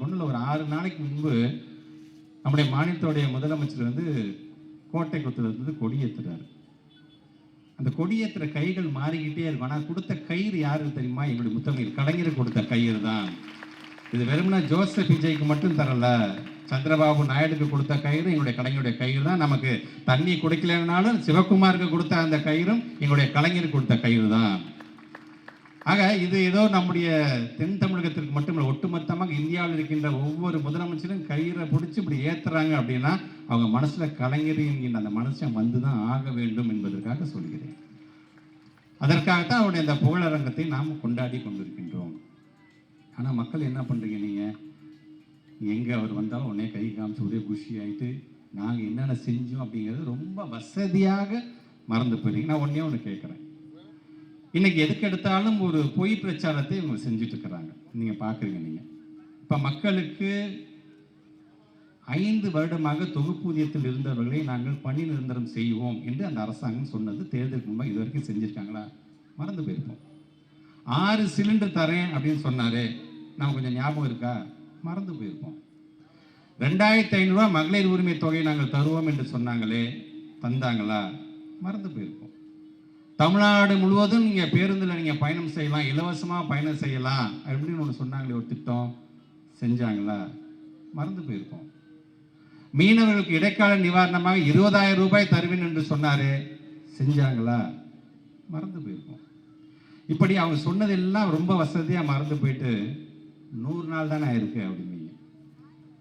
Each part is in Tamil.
ஒன்றில் ஒரு 6 நாளைக்கு முன்பு நம்முடைய மாநிலத்துடைய முதலமைச்சர் வந்து கோட்டை கொத்தளத்துலேருந்து கொடியேற்றுறாரு. அந்த கொடியேற்றுற கைகள் மாறிக்கிட்டே இருக்கும். ஆனால் கொடுத்த கயிறு யாருக்கு தெரியுமா? எங்களுடைய முத்தமிழ் கலைஞர் கொடுத்த கயிறு தான். இது வெறும்னா ஜோசப் விஜய்க்கு மட்டும் தரல, சந்திரபாபு நாயுடுக்கு கொடுத்த கயிறு எங்களுடைய கலைஞருடைய கயிறு தான். நமக்கு தண்ணி குடிக்கலனாலும் சிவகுமாருக்கு கொடுத்த அந்த கயிறும் எங்களுடைய கலைஞருக்கு கொடுத்த கயிறு தான். ஆக இது ஏதோ நம்முடைய தென் தமிழகத்திற்கு மட்டுமல்ல, ஒட்டுமொத்தமாக இந்தியாவில் இருக்கின்ற ஒவ்வொரு முதலமைச்சரும் கயிறை பிடிச்சி இப்படி ஏற்றுறாங்க அப்படின்னா அவங்க மனசில் கலைஞர் என்கின்ற அந்த மனுஷன் வந்து தான் ஆக வேண்டும் என்பதற்காக சொல்கிறேன். அதற்காகத்தான் அவருடைய இந்த புகழரங்கத்தை நாம் கொண்டாடி கொண்டிருக்கின்றோம். ஆனால் மக்கள் என்ன பண்ணுறீங்க? நீங்கள் எங்கே அவர் வந்தாலும் உடனே கை காமிச்சு ஒரே குஷி ஆகிட்டு நாங்கள் என்னென்ன செஞ்சோம் அப்படிங்கிறது ரொம்ப வசதியாக மறந்து போயிருங்க. நான் ஒன்று கேட்குறேன். இன்னைக்கு எதுக்கு எடுத்தாலும் ஒரு பொய் பிரச்சாரத்தை இவங்க செஞ்சுட்டு இருக்கிறாங்க. நீங்கள் பார்க்குறீங்க. நீங்கள் இப்போ மக்களுக்கு 5 வருடமாக தொகுப்பூதியத்தில் இருந்தவர்களை நாங்கள் பணி நிரந்தரம் செய்வோம் என்று அந்த அரசாங்கம் சொன்னது தேர்தலுக்கு முன்பாக இது வரைக்கும் செஞ்சுருக்காங்களா? மறந்து போயிருப்போம். 6 சிலிண்டர் தரேன் அப்படின்னு சொன்னாரே, நம்ம கொஞ்சம் ஞாபகம் இருக்கா? மறந்து போயிருப்போம். 2500 ரூபா மகளிர் உரிமை தொகை நாங்கள் தருவோம் என்று சொன்னாங்களே, தந்தாங்களா? மறந்து போயிருப்போம். தமிழ்நாடு முழுவதும் நீங்கள் பேருந்தில் நீங்கள் பயணம் செய்யலாம், இலவசமாக பயணம் செய்யலாம் அப்படின்னு ஒன்று சொன்னாங்களே, ஒரு திட்டம் செஞ்சாங்களா? மறந்து போயிருப்போம். மீனவர்களுக்கு இடைக்கால நிவாரணமாக 20,000 ரூபாய் தருவேன் என்று சொன்னாரு, செஞ்சாங்களா? மறந்து போயிருப்போம். இப்படி அவங்க சொன்னதெல்லாம் ரொம்ப வசதியாக மறந்து போயிட்டு 100 நாள் தானே ஆயிருக்கு அப்படின்னீங்க.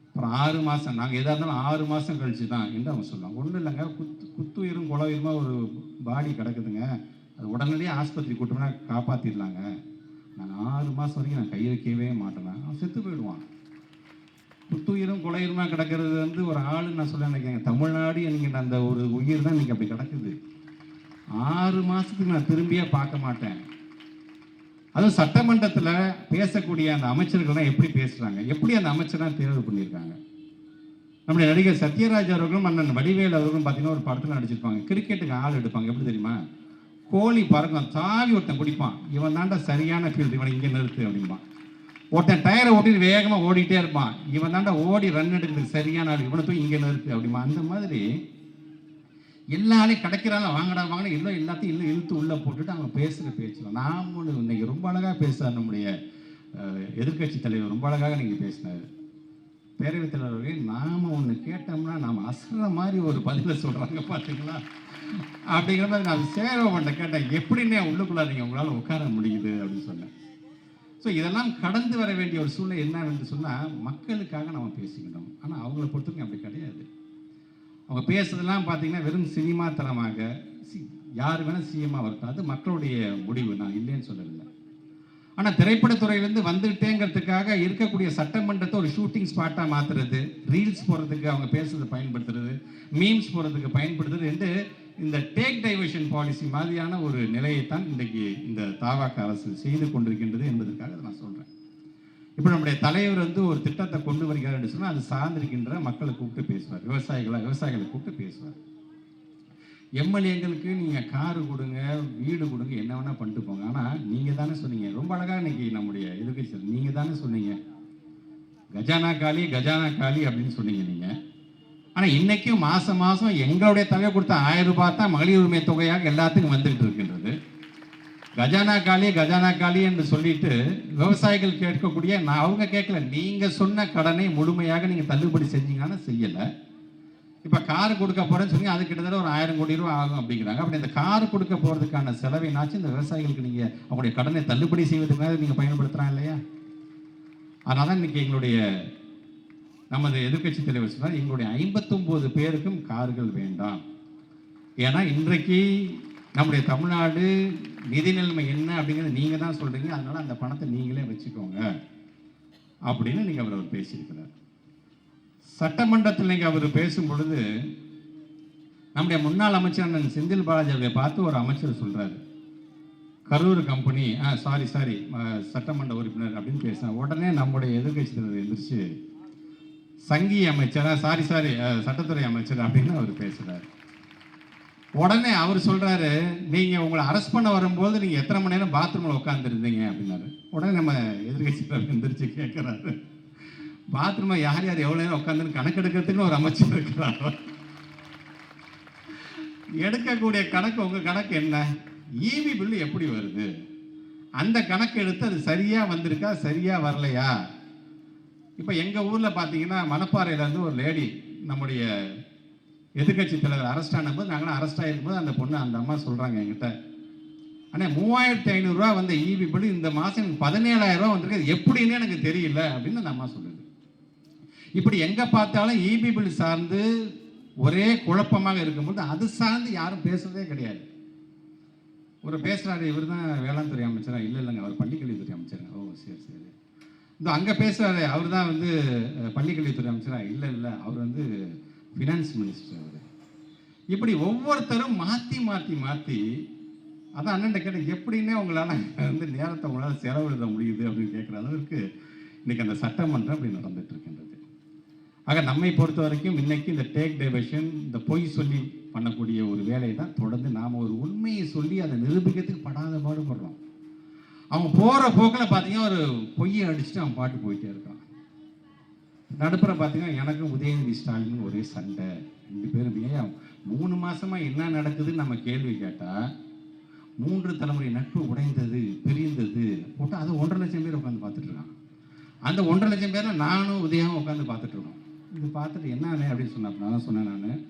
அப்புறம் 6 மாதம், நாங்கள் எதாக இருந்தாலும் 6 மாதம் கழிச்சு தான் என்று அவங்க சொல்லுவாங்க. ஒன்றும் இல்லைங்க, குத்துயிரும் குலவுயிருமா ஒரு பாடி கிடக்குதுங்க, அது உடனடியாக ஆஸ்பத்திரி கூட்டம்னா காப்பாற்றிடலாங்க. நாங்கள் 6 மாதம் வரைக்கும் நான் கை வைக்கவே மாட்டேன், அவன் செத்து போயிடுவான். குத்துயிரும் குலையுருமா கிடக்கிறது வந்து ஒரு ஆளுன்னு நான் சொல்ல நினைக்கிறேன். தமிழ்நாடு என்கிற அந்த ஒரு உயிர் தான் இன்னைக்கு அப்படி கிடக்குது. 6 மாதத்துக்கு நான் திரும்பியே பார்க்க மாட்டேன். அதுவும் சட்டமன்றத்தில் பேசக்கூடிய அந்த அமைச்சர்கள்லாம் எப்படி பேசுகிறாங்க, எப்படி அந்த அமைச்சராக தேர்வு பண்ணியிருக்காங்க. நம்முடைய நடிகர் சத்யராஜ் அவர்களும் அண்ணன் வடிவேல் அவர்களும் பார்த்தீங்கன்னா ஒரு படத்தில் நடிச்சிருப்பாங்க. கிரிக்கெட்டுக்கு ஆள் எடுப்பாங்க. எப்படி தெரியுமா? கோழி பறக்கும், தாவி ஒருத்தன் பிடிப்பான், இவன் தாண்டா சரியான ஃபீல்டு, இவனை இங்கே நிறுத்து அப்படின்பான். ஒருத்தன் டயரை ஓட்டிட்டு வேகமாக ஓடிட்டே இருப்பான், இவன் தாண்டா ஓடி ரன் எடுக்கிறதுக்கு சரியான ஆள், இவனை தூக்கி இங்கே நிறுத்து அப்படிமா. அந்த மாதிரி எல்லாரையும் கிடைக்கிறாங்க, வாங்கடா வாங்கினா எல்லாம் எல்லாத்தையும் இழுத்து உள்ளே போட்டுட்டு அவங்க பேசுகிற பேச்சலாம். நாம் ஒன்று இன்னைக்கு ரொம்ப அழகாக பேசுகிறார் நம்முடைய எதிர்கட்சி தலைவர், ரொம்ப அழகாக நீங்கள் பேசினார். பேரவைத் தலைவர்கள் நாம் ஒன்று கேட்டோம்னா நாம் அசுற மாதிரி ஒரு பதிலை சொல்கிறாங்க பார்த்தீங்களா அப்படிங்கிற மாதிரி நான் சேரவன்ட்ட கேட்டேன், எப்படின்னே உள்ளுக்குள்ளே நீங்கள் உங்களால் உட்கார முடியுது அப்படின்னு சொன்னேன். ஸோ இதெல்லாம் கடந்து வர வேண்டிய ஒரு சூழ்நிலை என்னன்னு சொன்னால் மக்களுக்காக நம்ம பேசிக்கணும். ஆனால் அவங்கள பொறுத்தவரைக்கும் அப்படி கிடையாது. அவங்க பேசுறதெல்லாம் பார்த்தீங்கன்னா வெறும் சினிமா தரமாக, யார் வேணால் சிஎம்மாக வரட்டும், அது மக்களுடைய முடிவு, நான் இல்லைன்னு சொல்லலை. ஆனால் திரைப்படத்துறையிலேருந்து வந்துட்டேங்கிறதுக்காக இருக்கக்கூடிய சட்டமன்றத்தை ஒரு ஷூட்டிங் ஸ்பாட்டாக மாற்றுறது, ரீல்ஸ் போடுறதுக்கு அவங்க பேசுறதை பயன்படுத்துறது, மீம்ஸ் போடுறதுக்கு பயன்படுத்துறது என்று இந்த டேக் டைவர்ஷன் பாலிசி மாதிரியான ஒரு நிலையைத்தான் இன்றைக்கு இந்த தாவாக அரசு செய்து கொண்டிருக்கின்றது என்பதற்காக நான் சொல்கிறேன். இப்போ நம்முடைய தலைவர் வந்து ஒரு திட்டத்தை கொண்டு வருகிறார் என்று சொன்னால் அது சார்ந்திருக்கின்ற மக்களை கூப்பிட்டு பேசுவார், விவசாயிகளை கூப்பிட்டு பேசுவார். எம்எல்ஏங்களுக்கு நீங்கள் காரு கொடுங்க, வீடு கொடுங்க, என்ன வேணால் பண்ணிட்டு போங்க. ஆனால் நீங்கள் தானே சொன்னீங்க, ரொம்ப அழகாக இன்னைக்கு நம்முடைய எதிர்கட்சி நீங்கள் தானே சொன்னீங்க, கஜானா காலி கஜானா காலி அப்படின்னு சொன்னீங்க நீங்கள். ஆனால் இன்றைக்கும் மாதம் மாதம் எங்களுடைய தொகை கொடுத்த 1000 ரூபாய் தான் மகளிர் உரிமை தொகையாக எல்லாத்துக்கும் வந்துகிட்டு இருக்கின்றது. கஜானா காலி என்று சொல்லிட்டு விவசாயிகள் கேட்கக்கூடிய, நான் அவங்க கேட்கல, நீங்கள் சொன்ன கடனை முழுமையாக நீங்கள் தள்ளுபடி செஞ்சீங்கன்னா செய்யலை. இப்போ கார் கொடுக்க போகிறேன்னு சொன்னீங்க, அது கிட்டத்தட்ட ஒரு 1000 கோடி ரூபா ஆகும் அப்படிங்கிறாங்க. அப்படி இந்த கார் கொடுக்க போகிறதுக்கான செலவினாச்சும் இந்த விவசாயிகளுக்கு நீங்கள் அவங்களுடைய கடனை தள்ளுபடி செய்வதற்காக நீங்கள் பயன்படுத்துகிறாங்க இல்லையா? அதனால தான் இன்றைக்கி எங்களுடைய நமது எதிர்கட்சி தலைவர் சொன்னார், எங்களுடைய 59 பேருக்கும் கார்கள் வேண்டாம். ஏன்னா இன்றைக்கு நம்முடைய தமிழ்நாடு நிதி நிலைமை என்ன அப்படிங்கிறது நீங்கள் தான் சொல்கிறீங்க, அதனால அந்த பணத்தை நீங்களே வச்சுக்கோங்க அப்படின்னு நீங்கள் அவர் பேசியிருக்கிறார். சட்டமன்றத்தில் நீங்கள் அவர் பேசும் பொழுது நம்முடைய முன்னாள் அமைச்சர் செந்தில் பாலாஜி அவர்களை பார்த்து ஒரு அமைச்சர் சொல்கிறாரு, கரூர் கம்பெனி சாரி சட்டமன்ற உறுப்பினர் அப்படின்னு பேசினார். உடனே நம்முடைய எதிர்கட்சி தலைவர் எந்திரிச்சு சங்கி அமைச்சர் சாரி சட்டத்துறை அமைச்சர் அப்படின்னு அவர் பேசுகிறார். உடனே அவர் சொல்கிறாரு, நீங்கள் உங்களை அரெஸ்ட் பண்ண வரும்போது நீங்கள் எத்தனை மணி நேரம் பாத்ரூமில் உட்காந்துருந்தீங்க அப்படின்னாரு. உடனே நம்ம எதிர்கட்சி தலைவர் எந்திரிச்சு கேட்குறாரு, பாத்ரூமா யார் யார் எவ்வளோ நேரம் உட்காந்துன்னு கணக்கெடுக்கிறதுக்குன்னு ஒரு அமைச்சர் இருக்கிறார். எடுக்கக்கூடிய கணக்கு உங்கள் கணக்கு என்ன? ஈபி பில்லு எப்படி வருது, அந்த கணக்கு எடுத்து அது சரியாக வந்திருக்கா சரியாக வரலையா? இப்போ எங்கள் ஊரில் பார்த்தீங்கன்னா மணப்பாறையிலேருந்து ஒரு லேடி நம்முடைய எதிர்கட்சி தலைவர் அரெஸ்ட் ஆனபோது நாங்களாம் அரெஸ்ட் ஆகிருக்கும்போது அந்த பொண்ணு அந்த அம்மா சொல்கிறாங்க என்கிட்ட, ஆனால் 3500 ரூபா வந்த ஈபி பில்லு இந்த மாதம் எனக்கு 17,000 ரூபா வந்திருக்கு, எப்படின்னு எனக்கு தெரியல அப்படின்னு அந்த அம்மா சொல்லுது. இப்படி எங்கே பார்த்தாலும் ஈபி பில் சார்ந்து ஒரே குழப்பமாக இருக்கும்போது அது சார்ந்து யாரும் பேசுறதே கிடையாது. ஒரு பேசுகிறாரு, இவர் தான் வேளாண் துறை அமைச்சரா? இல்லை இல்லைங்க, அவர் பள்ளிக்கல்வித்துறை அமைச்சருங்க. ஓ சரி சரி. இந்த அங்கே பேசுகிறாரு, அவர் தான் வந்து பள்ளிக்கல்வித்துறை அமைச்சரா? இல்லை இல்லை, அவர் வந்து ஃபினான்ஸ் மினிஸ்டர் அவர். இப்படி ஒவ்வொருத்தரும் மாற்றி மாற்றி மாற்றி, அதான் அண்ணன் கேட்டேன், எப்படின்னே உங்களால் வந்து நேரத்தை உங்களால் செலவிட முடியுது அப்படின்னு கேட்குற அளவுக்கு இன்னைக்கு அந்த சட்டமன்றம் அப்படி நடந்துட்டு இருக்கின்றது. ஆக நம்மை பொறுத்த வரைக்கும் இன்னைக்கு இந்த டேக் டைவர்ஷன், இந்த பொய் சொல்லி பண்ணக்கூடிய ஒரு வேலையை தான் தொடர்ந்து நாம் ஒரு உண்மையை சொல்லி அதை நிரூபிக்கிறதுக்கு படாத பாடுபடுறோம். அவன் போகிற போக்கில் பார்த்தீங்கன்னா ஒரு பொய்யை அடிச்சுட்டு அவன் பாட்டு போயிட்டே இருக்கான். நடுப்புற பார்த்தீங்கன்னா எனக்கும் உதயநிதி ஸ்டாலின் ஒரே சண்டை, 2 பேரும். ஏன் 3 மாசமா என்ன நடக்குதுன்னு நம்ம கேள்வி கேட்டால் 3 தலைமுறை நட்பு உடைந்தது பிரிந்தது போட்டு அதை 1.5 லட்சம் பேர் உட்காந்து பார்த்துட்டு இருக்கான். அந்த 1.5 லட்சம் பேரில் நானும் உதயம் உட்காந்து பார்த்துட்டு இருக்கோம். இது பார்த்துட்டு என்னன்னு அப்படின்னு சொன்னேன். நான் தான் சொன்னேன், நான்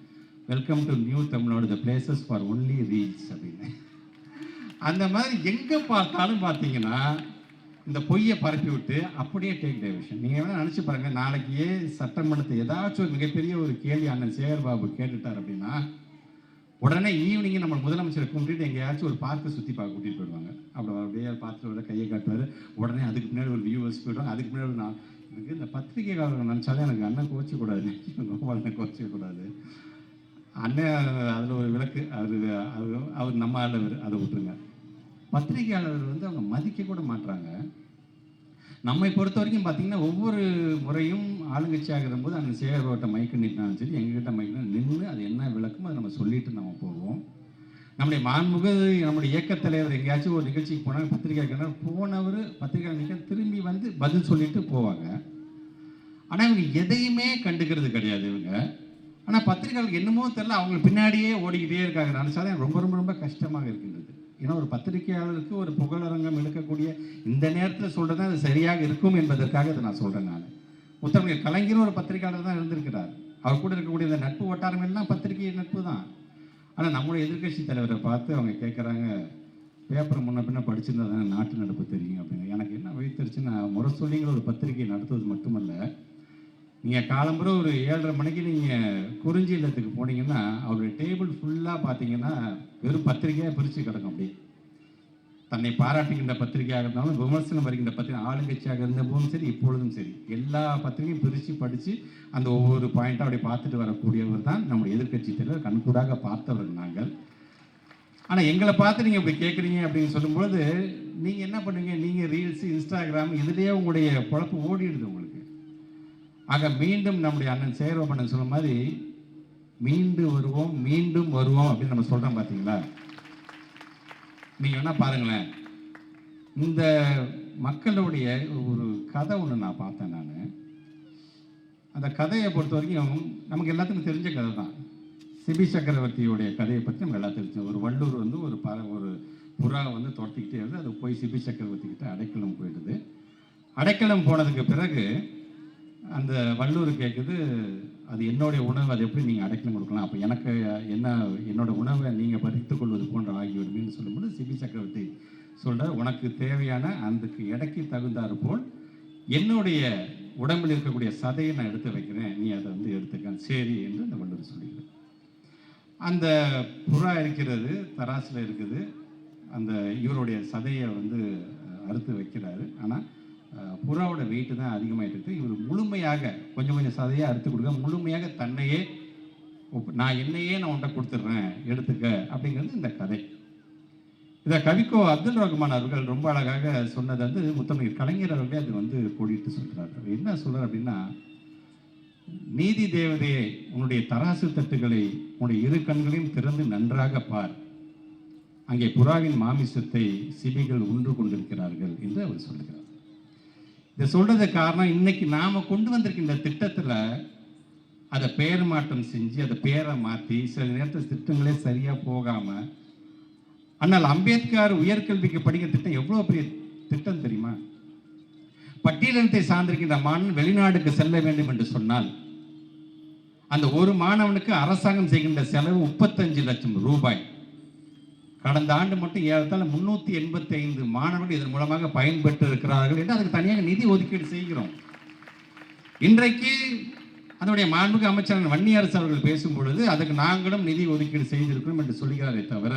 welcome to new Tamil Nadu, the places for only reels அப்படின்னு. அந்த மாதிரி எங்கே பார்த்தாலும் பார்த்தீங்கன்னா இந்த பொய்யை பரப்பி விட்டு அப்படியே டேக் டைவர்ஷன். நீங்கள் வேணால் நினச்சி பாருங்கள், நாளைக்கு சட்டமன்றத்தை ஏதாச்சும் ஒரு மிகப்பெரிய ஒரு கேள்வி அண்ணன் சேகர் பாபு கேட்டுட்டார் அப்படின்னா உடனே ஈவினிங் நம்ம முதலமைச்சரை கூட்டிட்டு எங்கேயாச்சும் ஒரு பார்க்கை சுற்றி பார்க்க கூட்டிகிட்டு போயிடுவாங்க. அப்படி அப்படியே பார்த்துட்டு வர கையை காட்டுவார். உடனே அதுக்கு முன்னாடி ஒரு வியூவர்ஸ் போயிடுவாங்க. அதுக்கு முன்னாடி நான் எனக்கு இந்த பத்திரிகைக்காரர்கள் நினச்சாலே எனக்கு அண்ணன் கோச்சிக்கூடாது, கோபாலனை கோச்சிக்கக்கூடாது. அண்ணன் அதில் ஒரு விளக்கு, அவர் நம்ம ஆளவர், அதை விட்டுருங்க. பத்திரிகையாளர்கள் வந்து அவங்க மதிக்க கூட மாட்டுறாங்க. நம்மை பொறுத்த வரைக்கும் பார்த்தீங்கன்னா ஒவ்வொரு முறையும் ஆளுங்கட்சியாக இருக்கும்போது அந்த சேகர் ரோட்டை மைக்கு நிட்டாலும் சரி, எங்ககிட்ட மைக்கு நின்று அது என்ன விளக்குமோ அதை நம்ம சொல்லிட்டு நம்ம போவோம். நம்முடைய மாண்புமிகு நம்முடைய இயக்கத் தலைவர் எங்கேயாச்சும் ஒரு நிகழ்ச்சிக்கு போனாங்க, பத்திரிகையாளர் போனவர் பத்திரிகையாளர் நிற்க திரும்பி வந்து பதில் சொல்லிட்டு போவாங்க. ஆனால் இவங்க எதையுமே கண்டுக்கிறது கிடையாது இவங்க. ஆனால் பத்திரிகையாளருக்கு என்னமோ தெரியல, அவங்க பின்னாடியே ஓடிக்கிட்டே இருக்காங்க. நினச்சாதான் ரொம்ப ரொம்ப ரொம்ப கஷ்டமாக இருக்கின்றது. ஏன்னா ஒரு பத்திரிகையாளருக்கு ஒரு புகழரங்கம் எடுக்கக்கூடிய இந்த நேரத்தில் சொல்கிறது அது சரியாக இருக்கும் என்பதற்காக இதை நான் சொல்கிறேன். நான் முத்தமிழ் கலைஞரும் ஒரு பத்திரிகையாளர் தான் இருந்திருக்கிறார். அவர் கூட இருக்கக்கூடிய இந்த நட்பு வட்டாரம் எல்லாம் பத்திரிகை நட்பு தான். ஆனால் நம்முடைய எதிர்கட்சி தலைவரை பார்த்து அவங்க கேட்குறாங்க, பேப்பர் முன்ன பின்ன படிச்சிருந்தா தானே நாட்டு நடப்பு தெரியும் அப்படின்னு. எனக்கு என்ன வைத்திருச்சுன்னா, முரசொலிங்கிற ஒரு பத்திரிகை நடத்துவது மட்டுமல்ல, நீங்கள் காலம்புற ஒரு 7:30 மணிக்கு நீங்கள் குறிஞ்சி இல்லத்துக்கு போனீங்கன்னா அவருடைய டேபிள் ஃபுல்லாக பார்த்தீங்கன்னா வெறும் பத்திரிகையாக பிரித்து கிடக்கும். அப்படி தன்னை பாராட்டுகின்ற பத்திரிகையாக இருந்தாலும் விமர்சனம் வருகின்ற பத்திரிகை, ஆளுங்கட்சியாக இருந்தபோதும் சரி இப்பொழுதும் சரி எல்லா பத்திரிகையும் பிரித்து படித்து அந்த ஒவ்வொரு பாயிண்ட்டாக அப்படி பார்த்துட்டு வரக்கூடியவர் தான் நம்முடைய எதிர்கட்சி தலைவர். கண்கூடாக பார்த்தவர் நாங்கள். ஆனால் எங்களை பார்த்து நீங்கள் இப்படி கேட்குறீங்க அப்படின்னு சொல்லும்பொழுது நீங்கள் என்ன பண்ணுவீங்க? நீங்கள் ரீல்ஸு, இன்ஸ்டாகிராம் இதுலேயே உங்களுடைய பொழப்பு ஓடிடுது உங்களுக்கு. ஆக மீண்டும் நம்முடைய அண்ணன் சேகரபாபு சொன்ன மாதிரி மீண்டு வருவோம் மீண்டும் வருவோம் அப்படின்னு நம்ம சொல்கிறோம். பார்த்தீங்களா? நீங்கள் வேணால் பாருங்களேன், இந்த மக்களுடைய ஒரு கதை ஒன்று நான் பார்த்தேன். நான் அந்த கதையை பொறுத்த வரைக்கும் நமக்கு எல்லாத்துக்கும் தெரிஞ்ச கதை தான். சிபி சக்கரவர்த்தியுடைய கதையை பற்றி நம்ம எல்லாத்துக்கும் தெரிஞ்சோம். ஒரு வள்ளூர் வந்து ஒரு புறா வந்து துரத்திக்கிட்டே இருந்து அது போய் சிபி சக்கரவர்த்தி கிட்ட அடைக்கலம் போயிடுது. அடைக்கலம் போனதுக்கு பிறகு அந்த வள்ளூர் கேட்குது, அது என்னுடைய உணவு, அது எப்படி நீங்கள் அடைக்கலம் கொடுக்கலாம், அப்போ எனக்கு என்ன என்னோட உணவை நீங்கள் பறித்து கொள்வது போன்ற ஆகிவிடுமேன்னு சொல்லும்போது சிபி சக்கரவர்த்தி சொல்கிறார், உனக்கு தேவையான அதுக்கு எடைக்கு தகுந்தாறு போல் என்னுடைய உடம்பில் இருக்கக்கூடிய சதையை நான் எடுத்து வைக்கிறேன், நீ அதை வந்து எடுத்துக்க, சரி என்று அந்த வள்ளூர் சொல்லிடுது. அந்த புறா இருக்கிறது, தராசில் இருக்குது. அந்த இவருடைய சதையை வந்து அறுத்து வைக்கிறாரு. ஆனால் புறாவோட வெயிட்டு தான் அதிகமாகிட்டு இருக்குது. இவர் முழுமையாக கொஞ்சம் கொஞ்சம் சதையாக அறுத்து கொடுக்க, முழுமையாக தன்னையே நான் என்னையே நான் உன்ட்ட கொடுத்துட்றேன் எடுத்துக்க அப்படிங்கிறது இந்த கதை. இதை கவிக்கோ அப்துல் ரஹ்மான் அவர்கள் ரொம்ப அழகாக சொன்னது வந்து முத்தமிழ் கலைஞர் அவர்களே அது வந்து கோடிட்டு சொல்கிறார். என்ன சொல்கிறார் அப்படின்னா, நீதி தேவதையே உன்னுடைய தராசு தட்டுகளை உன்னுடைய 2 கண்களையும் திறந்து நன்றாக பார், அங்கே புறாவின் மாமிசத்தை சிபிகள் உண்டு கொண்டிருக்கிறார்கள் என்று அவர் சொல்கிறார். இதை சொல்றது காரணம், இன்னைக்கு நாம கொண்டு வந்திருக்கின்ற திட்டத்துல அதை பெயர் மாற்றம் செஞ்சு அதை பேரை மாற்றி சில நேரத்தில் திட்டங்களே சரியா போகாம, ஆனால் அம்பேத்கர் உயர்கல்விக்கு படிக்கிற திட்டம் எவ்வளவு பெரிய திட்டம் தெரியுமா? பட்டியலினத்தை சார்ந்திருக்கின்ற மாணவன் வெளிநாடுக்கு செல்ல வேண்டும் என்று சொன்னால் அந்த ஒரு மாணவனுக்கு அரசாங்கம் செய்கின்ற செலவு 35 லட்சம் ரூபாய். கடந்த ஆண்டு மட்டும் ஏறத்தாழ 385 மாணவர்கள் இதன் மூலமாக பயன்பெற்று இருக்கிறார்கள் என்று அதுக்கு தனியாக நிதி ஒதுக்கீடு செய்கிறோம். இன்றைக்கு அதனுடைய மாண்புமிகு அமைச்சர் வன்னியரசு அவர்கள் பேசும் பொழுது அதுக்கு நாங்களும் நிதி ஒதுக்கீடு செய்திருக்கிறோம் என்று சொல்கிறாரே தவிர,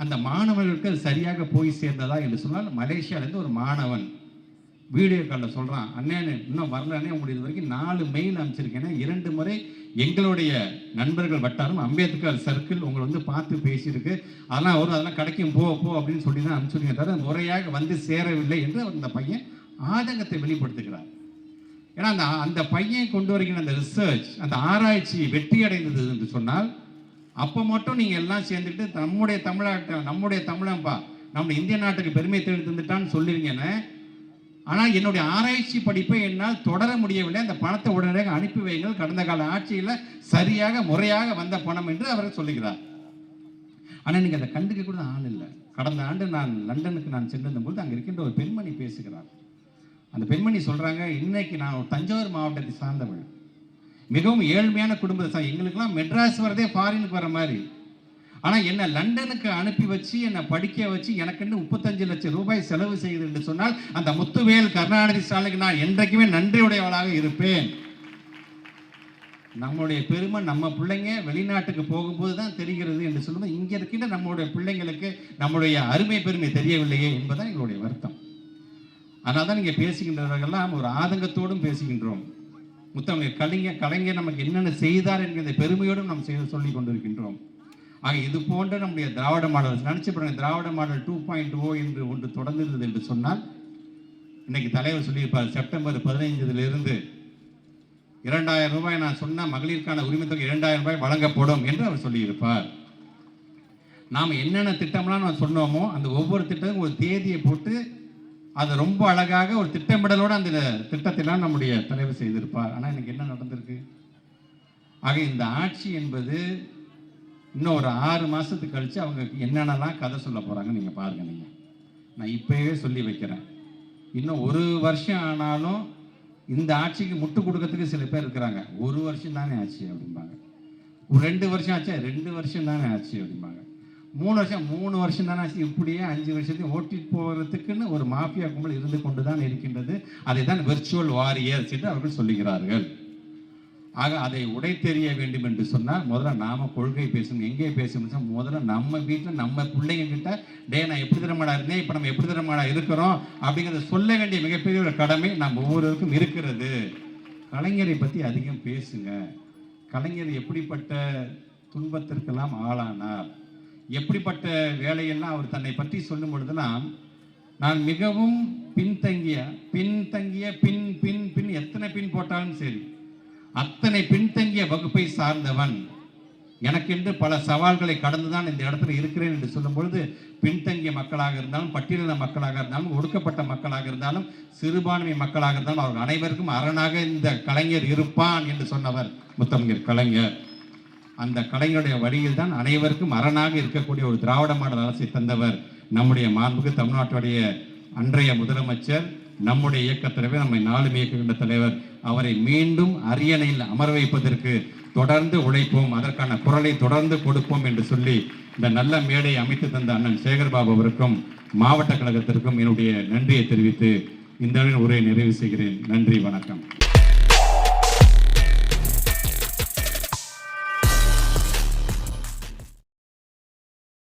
அந்த மாணவர்களுக்கு அது சரியாக போய் சேர்ந்ததா என்று சொன்னால், மலேசியாவிலிருந்து ஒரு மாணவன் வீடியோ காலில் சொல்கிறான், அண்ணன் இன்னும் வரலன்னே, உங்களுக்கு இது வரைக்கும் 4 மெயில் அனுப்பிச்சிருக்கேன், 2 முறை எங்களுடைய நண்பர்கள் வட்டாரம் அம்பேத்கர் சர்க்கிள் உங்களை வந்து பார்த்து பேசியிருக்கு, அதெல்லாம் கிடைக்கும் போ அப்படின்னு சொல்லி தான் அனுப்பிச்சுருங்க, தவிர முறையாக வந்து சேரவில்லை என்று அந்த பையன் ஆதங்கத்தை வெளிப்படுத்துகிறார். ஏன்னா அந்த பையன் கொண்டு வருகிற அந்த ரிசர்ச், அந்த ஆராய்ச்சி வெற்றி அடைந்தது என்று சொன்னால், அப்போ மட்டும் நீங்கள் எல்லாம் சேர்ந்துட்டு நம்முடைய தமிழன்பா நம்ம இந்திய நாட்டுக்கு பெருமை தேடி தந்துட்டான்னு சொல்லுவீங்கன்னு, ஆனால் என்னுடைய ஆராய்ச்சி படிப்பை என்னால் தொடர முடியவில்லை, அந்த பணத்தை உடனடியாக அனுப்பி வைங்கள், கடந்த கால ஆட்சியில் சரியாக முறையாக வந்த பணம் என்று அவர் சொல்லுகிறார். ஆனால் இன்னைக்கு அதை கண்டுக்க கூட ஆள் இல்லை. கடந்த ஆண்டு நான் லண்டனுக்கு சென்றிருந்த பொழுது அங்கே இருக்கின்ற ஒரு பெண்மணி பேசுகிறார். அந்த பெண்மணி சொல்றாங்க, இன்னைக்கு நான் ஒரு தஞ்சாவூர் மாவட்டத்தை சார்ந்தவள், மிகவும் ஏழ்மையான குடும்பத்தை, எங்களுக்கெல்லாம் மெட்ராஸ் வரதே ஃபாரினுக்கு வர மாதிரி, ஆனால் என்னை லண்டனுக்கு அனுப்பி வச்சு என்னை படிக்க வச்சு எனக்குன்னு 35 லட்சம் ரூபாய் செலவு செய்யுது என்று சொன்னால், அந்த முத்துவேல் கருணாநிதி ஸ்டாலினுக்கு நான் என்றைக்குமே நன்றியுடையவளாக இருப்பேன். நம்முடைய பெருமை நம்ம பிள்ளைங்க வெளிநாட்டுக்கு போகும்போது தான் தெரிகிறது என்று சொல்லும்போது, இங்கே இருக்கின்ற நம்முடைய பிள்ளைங்களுக்கு நம்முடைய அருமை பெருமை தெரியவில்லையே என்பதுதான் எங்களுடைய வருத்தம். அதனால தான் நீங்கள் பேசுகின்றவர்கள்லாம் ஒரு ஆதங்கத்தோடும் பேசுகின்றோம். கலைஞர் நமக்கு என்னென்ன செய்தார் என்கிற பெருமையோடும் நாம் சொல்லிக் கொண்டிருக்கின்றோம். ஆக இது போன்ற நம்முடைய திராவிட மாடல் நினைச்சு பாருங்க, திராவிட மாடல் 2.0 என்று ஒன்று தொடர்ந்தது என்று சொன்னால், இன்னைக்கு தலைவர் சொல்லியிருப்பார், செப்டம்பர் 15 2000 ரூபாய் நான் சொன்ன மகளிருக்கான உரிமை தொகை 2000 ரூபாய் வழங்கப்படும் என்று அவர் சொல்லியிருப்பார். நாம் என்னென்ன திட்டம்லாம் நான் சொன்னோமோ அந்த ஒவ்வொரு திட்டமும் ஒரு தேதியை போட்டு அது ரொம்ப அழகாக ஒரு திட்டமிடலோடு அந்த திட்டத்தெல்லாம் நம்முடைய தலைவர் செய்திருப்பார். ஆனால் இன்னைக்கு என்ன நடந்திருக்கு? ஆக இந்த ஆட்சி என்பது இன்னும் ஒரு 6 மாதத்துக்கு கழித்து அவங்க என்னென்னலாம் கதை சொல்ல போகிறாங்க நீங்கள் பாருங்கள். நான் இப்போவே சொல்லி வைக்கிறேன், இன்னும் 1 வருஷம் ஆனாலும் இந்த ஆட்சிக்கு முட்டு கொடுக்கறதுக்கு சில பேர் இருக்கிறாங்க. 1 வருஷம் தானே ஆச்சு அப்படிம்பாங்க, 2 வருஷம் ஆச்சு, 2 வருஷம் தானே ஆச்சு அப்படிம்பாங்க, 3 வருஷம் தானே ஆச்சு. இப்படியே 5 வருஷத்தையும் ஓட்டிட்டு போகிறதுக்குன்னு ஒரு மாஃபியா கும்பல் இருந்து கொண்டு தான் இருக்கின்றது. அதை தான் வெர்ச்சுவல் வாரியர்ஸ் என்று அவர்கள் சொல்லுகிறார்கள். ஆக அதை உடைத்தெறிய வேண்டும் என்று சொன்னால் முதல்ல நாம கொள்கை பேசணும். எங்கே பேசணும்? முதல்ல நம்ம வீட்டில் நம்ம பிள்ளைங்க கிட்ட, நான் எப்படி திறமாடா இருந்தேன், இப்போ நம்ம எப்படி திறமாடா இருக்கிறோம் அப்படிங்கிறத சொல்ல வேண்டிய மிகப்பெரிய ஒரு கடமை நாம் ஒவ்வொருவருக்கும் இருக்கிறது. கலைஞரை பற்றி அதிகம் பேசுங்க. கலைஞர் எப்படிப்பட்ட துன்பத்திற்கெல்லாம் ஆளானார், எப்படிப்பட்ட வேலையெல்லாம் அவர் தன்னை பற்றி சொல்லும் பொழுதுலாம், நான் மிகவும் பின்தங்கிய பின் பின் பின் எத்தனை பின் போட்டாலும் சரி, அத்தனை பின்தங்கிய வகுப்பை சார்ந்தவன், எனக்கென்று பல சவால்களை கடந்துதான் இந்த இடத்துல இருக்கிறேன் என்று சொல்லும் பொழுது, பின்தங்கிய மக்களாக இருந்தாலும், பட்டியலின மக்களாக இருந்தாலும், ஒடுக்கப்பட்ட மக்களாக இருந்தாலும், சிறுபான்மை மக்களாக இருந்தாலும், அவர்கள் அனைவருக்கும் அரணாக இந்த கலைஞர் இருப்பான் என்று சொன்னவர் முத்தமிழர் கலைஞர். அந்த கலைஞருடைய வழியில் தான் அனைவருக்கும் அரணாக இருக்கக்கூடிய ஒரு திராவிட மாடல் அரசை தந்தவர் நம்முடைய மாண்புக்கு தமிழ்நாட்டுடைய அன்றைய முதலமைச்சர், நம்முடைய இயக்கத்திலே நம்மை நாளும் இயக்குகின்ற தலைவர். அவரை மீண்டும் அரியணையில் அமர வைப்பதற்கு தொடர்ந்து உழைப்போம், அதற்கான குரலை தொடர்ந்து கொடுப்போம் என்று சொல்லி இந்த நல்ல மேடை அமைத்து தந்த அண்ணன் சேகர்பாபு அவருக்கும் மாவட்ட கழகத்திற்கும் என்னுடைய நன்றியை தெரிவித்து இந்த உரையை நிறைவு செய்கிறேன். நன்றி, வணக்கம்.